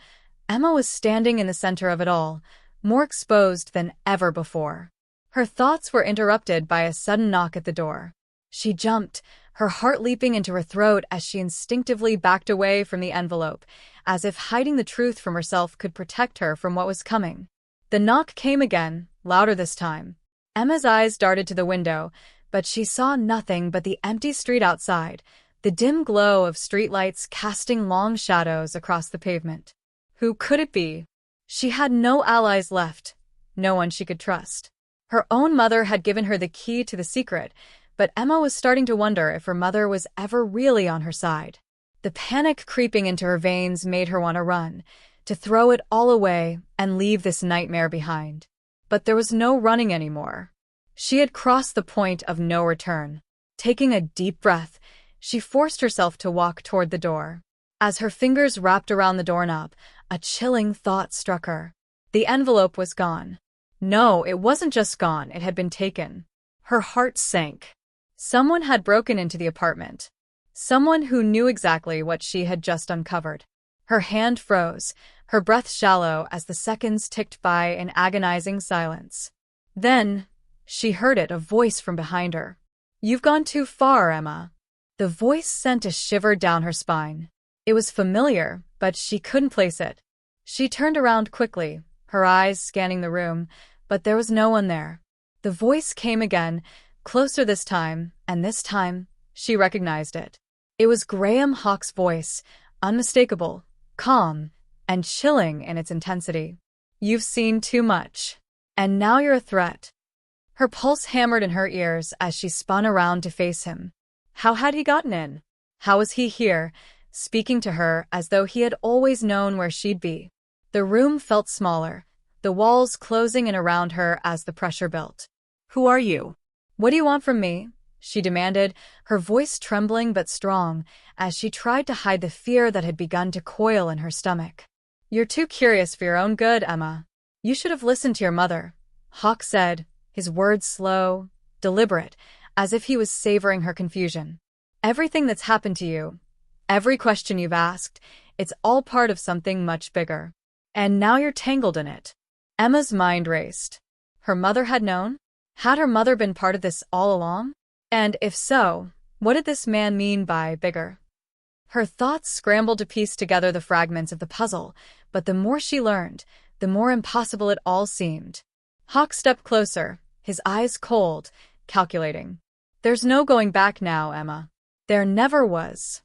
Emma was standing in the center of it all, more exposed than ever before. Her thoughts were interrupted by a sudden knock at the door. She jumped, her heart leaping into her throat as she instinctively backed away from the envelope, as if hiding the truth from herself could protect her from what was coming. The knock came again, louder this time. Emma's eyes darted to the window, but she saw nothing but the empty street outside, the dim glow of streetlights casting long shadows across the pavement. Who could it be? She had no allies left, no one she could trust. Her own mother had given her the key to the secret, but Emma was starting to wonder if her mother was ever really on her side. The panic creeping into her veins made her want to run, to throw it all away and leave this nightmare behind. But there was no running anymore. She had crossed the point of no return. Taking a deep breath, she forced herself to walk toward the door. As her fingers wrapped around the doorknob, a chilling thought struck her. The envelope was gone. No, it wasn't just gone, it had been taken. Her heart sank. Someone had broken into the apartment. Someone who knew exactly what she had just uncovered. Her hand froze, her breath shallow as the seconds ticked by in agonizing silence. Then, she heard it, a voice from behind her. "You've gone too far, Emma." The voice sent a shiver down her spine. It was familiar, but she couldn't place it. She turned around quickly, her eyes scanning the room, but there was no one there. The voice came again, closer this time, and this time, she recognized it. It was Graham Hawke's voice, unmistakable, calm, and chilling in its intensity. "You've seen too much. And now you're a threat." Her pulse hammered in her ears as she spun around to face him. How had he gotten in? How was he here, speaking to her as though he had always known where she'd be? The room felt smaller, the walls closing in around her as the pressure built. "Who are you? What do you want from me?" she demanded, her voice trembling but strong, as she tried to hide the fear that had begun to coil in her stomach. "You're too curious for your own good, Emma. You should have listened to your mother," Hawke said, his words slow, deliberate, as if he was savoring her confusion. "Everything that's happened to you, every question you've asked, it's all part of something much bigger. And now you're tangled in it." Emma's mind raced. Her mother had known? Had her mother been part of this all along? And if so, what did this man mean by bigger? Her thoughts scrambled to piece together the fragments of the puzzle, but the more she learned, the more impossible it all seemed. Hawke stepped closer, his eyes cold, calculating. "There's no going back now, Emma. There never was."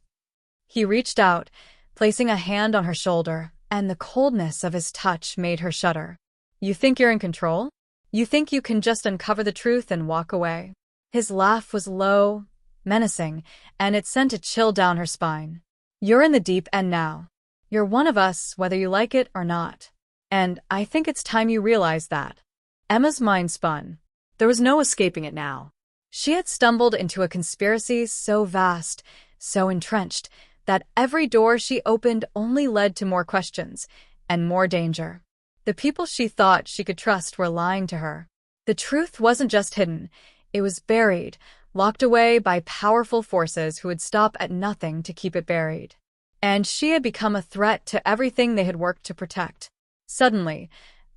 He reached out, placing a hand on her shoulder, and the coldness of his touch made her shudder. "You think you're in control? You think you can just uncover the truth and walk away?" His laugh was low, menacing, and it sent a chill down her spine. "You're in the deep end now. You're one of us, whether you like it or not. And I think it's time you realize that." Emma's mind spun. There was no escaping it now. She had stumbled into a conspiracy so vast, so entrenched, that every door she opened only led to more questions and more danger. The people she thought she could trust were lying to her. The truth wasn't just hidden, it was buried, locked away by powerful forces who would stop at nothing to keep it buried. And she had become a threat to everything they had worked to protect. Suddenly,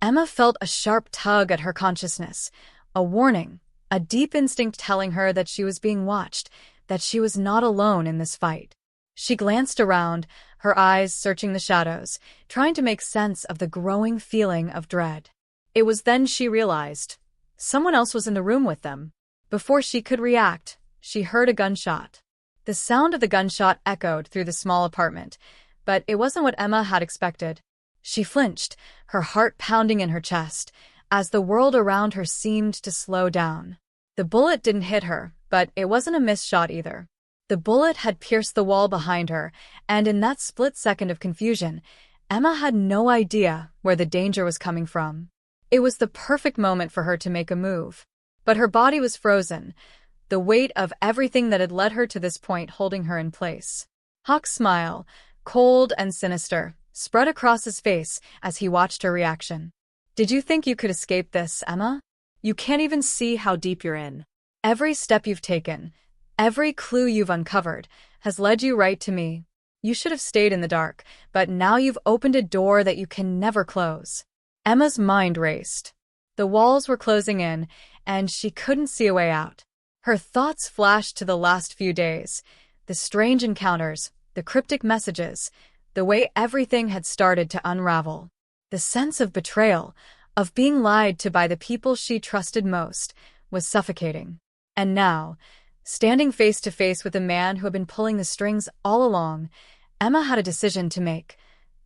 Emma felt a sharp tug at her consciousness, a warning, a deep instinct telling her that she was being watched, that she was not alone in this fight. She glanced around, her eyes searching the shadows, trying to make sense of the growing feeling of dread. It was then she realized someone else was in the room with them. Before she could react, she heard a gunshot. The sound of the gunshot echoed through the small apartment, but it wasn't what Emma had expected. She flinched, her heart pounding in her chest, as the world around her seemed to slow down. The bullet didn't hit her, but it wasn't a missed shot either. The bullet had pierced the wall behind her, and in that split second of confusion, Emma had no idea where the danger was coming from. It was the perfect moment for her to make a move. But her body was frozen. the weight of everything that had led her to this point holding her in place. Hawk's smile, cold and sinister, spread across his face as he watched her reaction. Did you think you could escape this, Emma? You can't even see how deep you're in. Every step you've taken, every clue you've uncovered, has led you right to me. You should have stayed in the dark, but now you've opened a door that you can never close. Emma's mind raced. The walls were closing in, and she couldn't see a way out. Her thoughts flashed to the last few days, the strange encounters, the cryptic messages, the way everything had started to unravel. The sense of betrayal, of being lied to by the people she trusted most, was suffocating. And now, standing face to face with a man who had been pulling the strings all along, Emma had a decision to make: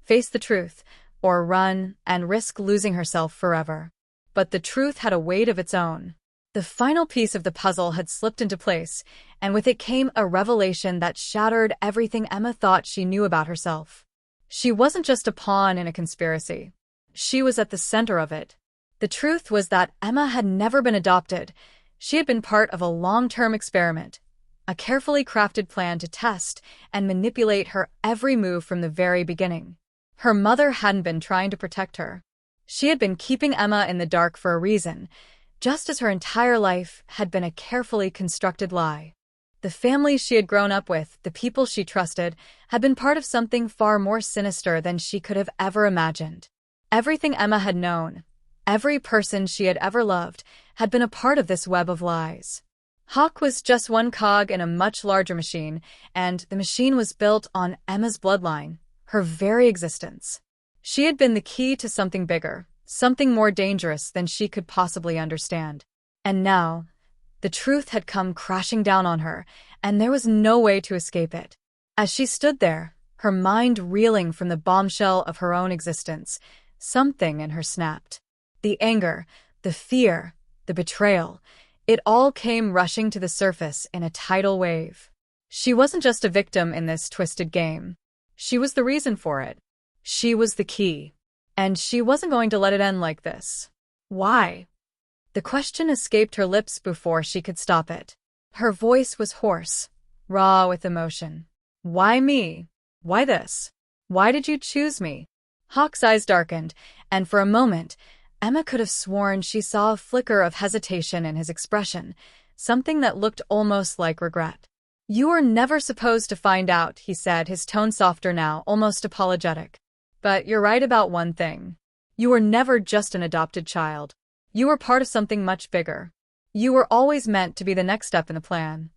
face the truth, or run and risk losing herself forever. But the truth had a weight of its own. The final piece of the puzzle had slipped into place, and with it came a revelation that shattered everything Emma thought she knew about herself. She wasn't just a pawn in a conspiracy. She was at the center of it. The truth was that Emma had never been adopted. She had been part of a long-term experiment, a carefully crafted plan to test and manipulate her every move from the very beginning. Her mother hadn't been trying to protect her. She had been keeping Emma in the dark for a reason, just as her entire life had been a carefully constructed lie. The family she had grown up with, the people she trusted, had been part of something far more sinister than she could have ever imagined. Everything Emma had known, every person she had ever loved, had been a part of this web of lies. Hawk was just one cog in a much larger machine, and the machine was built on Emma's bloodline, her very existence. She had been the key to something bigger, something more dangerous than she could possibly understand. And now, the truth had come crashing down on her, and there was no way to escape it. As she stood there, her mind reeling from the bombshell of her own existence, something in her snapped. The anger, the fear, the betrayal, it all came rushing to the surface in a tidal wave. She wasn't just a victim in this twisted game. She was the reason for it. She was the key. And she wasn't going to let it end like this. Why? The question escaped her lips before she could stop it. Her voice was hoarse, raw with emotion. Why me? Why this? Why did you choose me? Hawk's eyes darkened, and for a moment, Emma could have sworn she saw a flicker of hesitation in his expression, something that looked almost like regret. You were never supposed to find out, he said, his tone softer now, almost apologetic. But you're right about one thing. You were never just an adopted child. You were part of something much bigger. You were always meant to be the next step in the plan.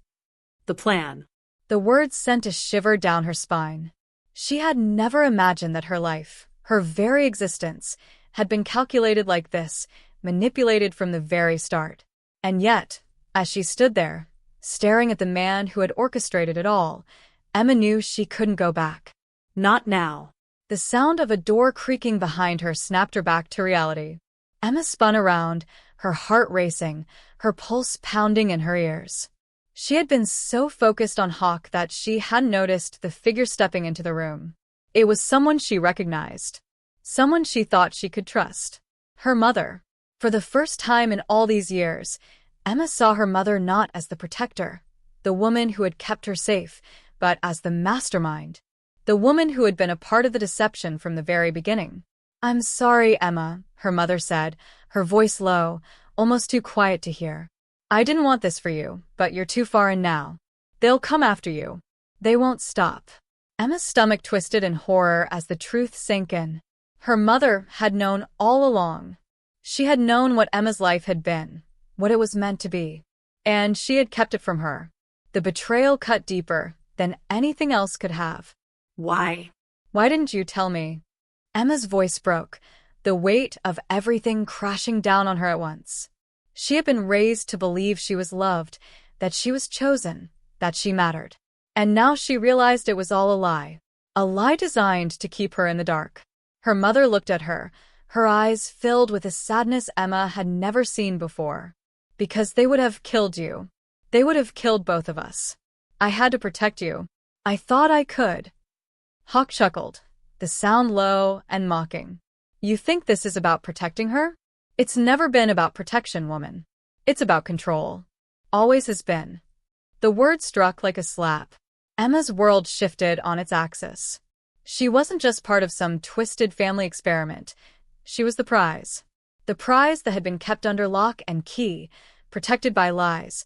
The plan. The words sent a shiver down her spine. She had never imagined that her life, her very existence, had been calculated like this, manipulated from the very start. And yet, as she stood there, staring at the man who had orchestrated it all, Emma knew she couldn't go back. Not now. The sound of a door creaking behind her snapped her back to reality. Emma spun around, her heart racing, her pulse pounding in her ears. She had been so focused on Hawk that she hadn't noticed the figure stepping into the room. It was someone she recognized. Someone she thought she could trust. Her mother. For the first time in all these years, Emma saw her mother not as the protector, the woman who had kept her safe, but as the mastermind. The woman who had been a part of the deception from the very beginning. I'm sorry, Emma, her mother said, her voice low, almost too quiet to hear. I didn't want this for you, but you're too far in now. They'll come after you. They won't stop. Emma's stomach twisted in horror as the truth sank in. Her mother had known all along. She had known what Emma's life had been, what it was meant to be. And she had kept it from her. The betrayal cut deeper than anything else could have. Why? Why didn't you tell me? Emma's voice broke, the weight of everything crashing down on her at once. She had been raised to believe she was loved, that she was chosen, that she mattered. And now she realized it was all a lie designed to keep her in the dark. Her mother looked at her, her eyes filled with a sadness Emma had never seen before. Because they would have killed you. They would have killed both of us. I had to protect you. I thought I could. Hawk chuckled, the sound low and mocking. You think this is about protecting her? It's never been about protection, woman. It's about control. Always has been. The word struck like a slap. Emma's world shifted on its axis. She wasn't just part of some twisted family experiment. She was the prize. The prize that had been kept under lock and key, protected by lies,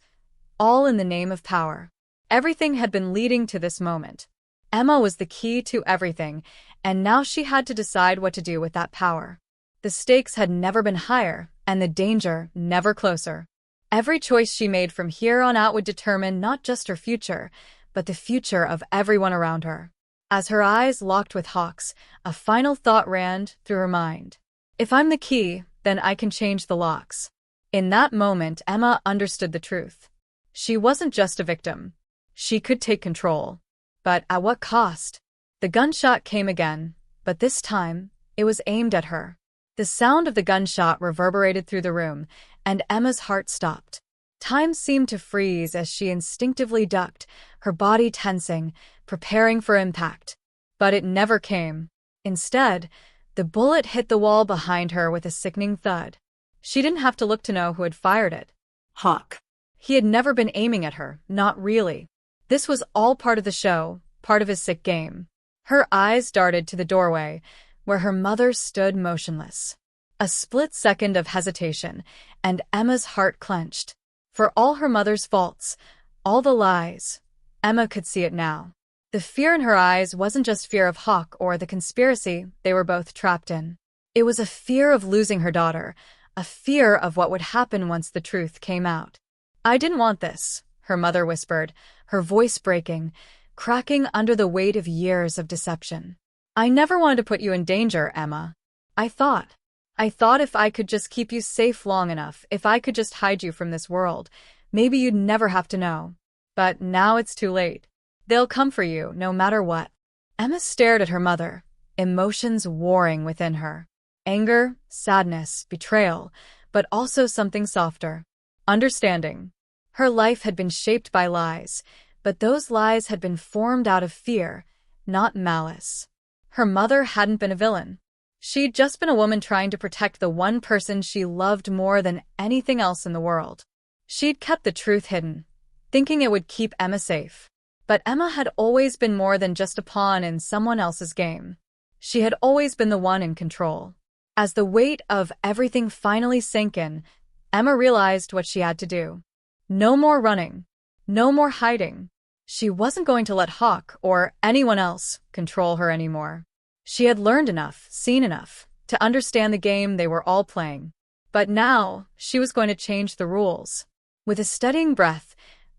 all in the name of power. Everything had been leading to this moment. Emma was the key to everything, and now she had to decide what to do with that power. The stakes had never been higher, and the danger never closer. Every choice she made from here on out would determine not just her future, but the future of everyone around her. As her eyes locked with Hawk's, a final thought ran through her mind. If I'm the key, then I can change the locks. In that moment, Emma understood the truth. She wasn't just a victim. She could take control. But at what cost? The gunshot came again, but this time, it was aimed at her. The sound of the gunshot reverberated through the room, and Emma's heart stopped. Time seemed to freeze as she instinctively ducked, her body tensing, preparing for impact. But it never came. Instead, the bullet hit the wall behind her with a sickening thud. She didn't have to look to know who had fired it. Hawk. He had never been aiming at her, not really. This was all part of the show, part of his sick game. Her eyes darted to the doorway, where her mother stood motionless. A split second of hesitation, and Emma's heart clenched. For all her mother's faults, all the lies, Emma could see it now. The fear in her eyes wasn't just fear of Hawk or the conspiracy they were both trapped in. It was a fear of losing her daughter, a fear of what would happen once the truth came out. I didn't want this, her mother whispered, her voice breaking, cracking under the weight of years of deception. I never wanted to put you in danger, Emma. I thought if I could just keep you safe long enough, if I could just hide you from this world, maybe you'd never have to know. But now it's too late. They'll come for you, no matter what. Emma stared at her mother, emotions warring within her. Anger, sadness, betrayal, but also something softer. Understanding. Her life had been shaped by lies, but those lies had been formed out of fear, not malice. Her mother hadn't been a villain. She'd just been a woman trying to protect the one person she loved more than anything else in the world. She'd kept the truth hidden, thinking it would keep Emma safe. But Emma had always been more than just a pawn in someone else's game. She had always been the one in control. As the weight of everything finally sank in, Emma realized what she had to do. No more running. No more hiding. She wasn't going to let Hawk or anyone else control her anymore. She had learned enough, seen enough, to understand the game they were all playing. But now, she was going to change the rules. With a steadying breath,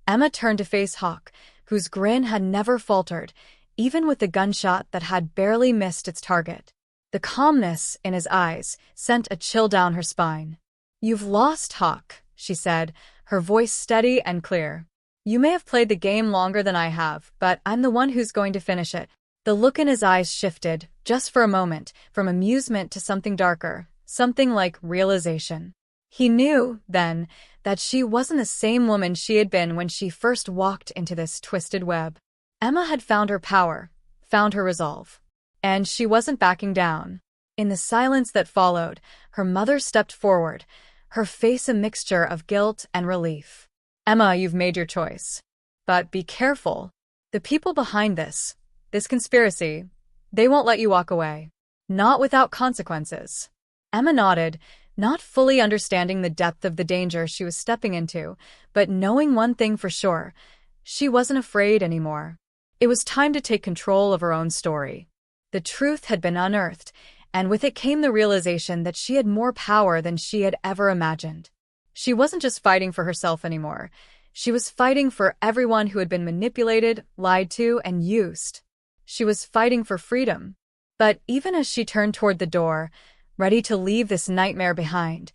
Emma turned to face Hawk, whose grin had never faltered, even with the gunshot that had barely missed its target. The calmness in his eyes sent a chill down her spine. "You've lost, Hawk," she said, her voice steady and clear. "You may have played the game longer than I have, but I'm the one who's going to finish it." The look in his eyes shifted, just for a moment, from amusement to something darker, something like realization. He knew, then, that she wasn't the same woman she had been when she first walked into this twisted web. Emma had found her power, found her resolve. And she wasn't backing down. In the silence that followed, her mother stepped forward, her face a mixture of guilt and relief. "Emma, you've made your choice. But be careful. The people behind this conspiracy, they won't let you walk away. Not without consequences." Emma nodded, not fully understanding the depth of the danger she was stepping into, but knowing one thing for sure, she wasn't afraid anymore. It was time to take control of her own story. The truth had been unearthed, and with it came the realization that she had more power than she had ever imagined. She wasn't just fighting for herself anymore. She was fighting for everyone who had been manipulated, lied to, and used. She was fighting for freedom. But even as she turned toward the door, ready to leave this nightmare behind,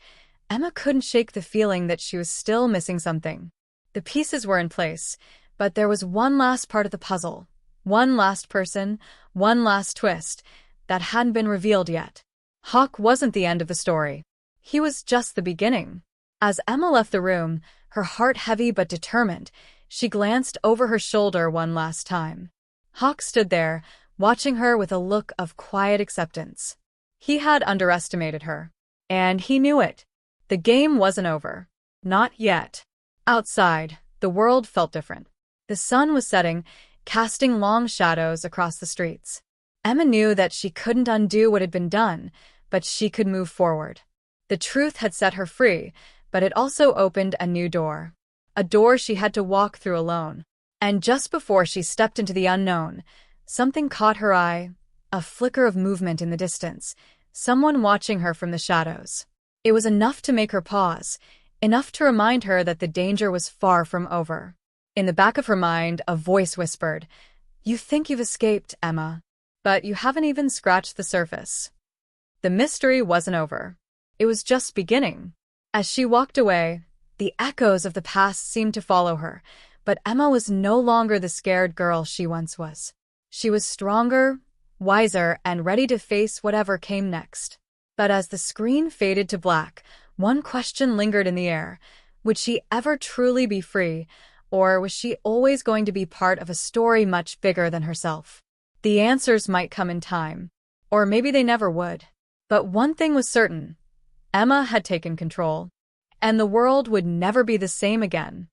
Emma couldn't shake the feeling that she was still missing something. The pieces were in place, but there was one last part of the puzzle, one last person, one last twist, that hadn't been revealed yet. Hawk wasn't the end of the story. He was just the beginning. As Emma left the room, her heart heavy but determined, she glanced over her shoulder one last time. Hawk stood there, watching her with a look of quiet acceptance. He had underestimated her. And he knew it. The game wasn't over. Not yet. Outside, the world felt different. The sun was setting, casting long shadows across the streets. Emma knew that she couldn't undo what had been done, but she could move forward. The truth had set her free, but it also opened a new door. A door she had to walk through alone. And just before she stepped into the unknown, something caught her eye, a flicker of movement in the distance, someone watching her from the shadows. It was enough to make her pause, enough to remind her that the danger was far from over. In the back of her mind, a voice whispered, "You think you've escaped, Emma, but you haven't even scratched the surface." The mystery wasn't over. It was just beginning. As she walked away, the echoes of the past seemed to follow her, but Emma was no longer the scared girl she once was. She was stronger, wiser, and ready to face whatever came next. But as the screen faded to black, one question lingered in the air. Would she ever truly be free, or was she always going to be part of a story much bigger than herself? The answers might come in time, or maybe they never would. But one thing was certain: Emma had taken control, and the world would never be the same again.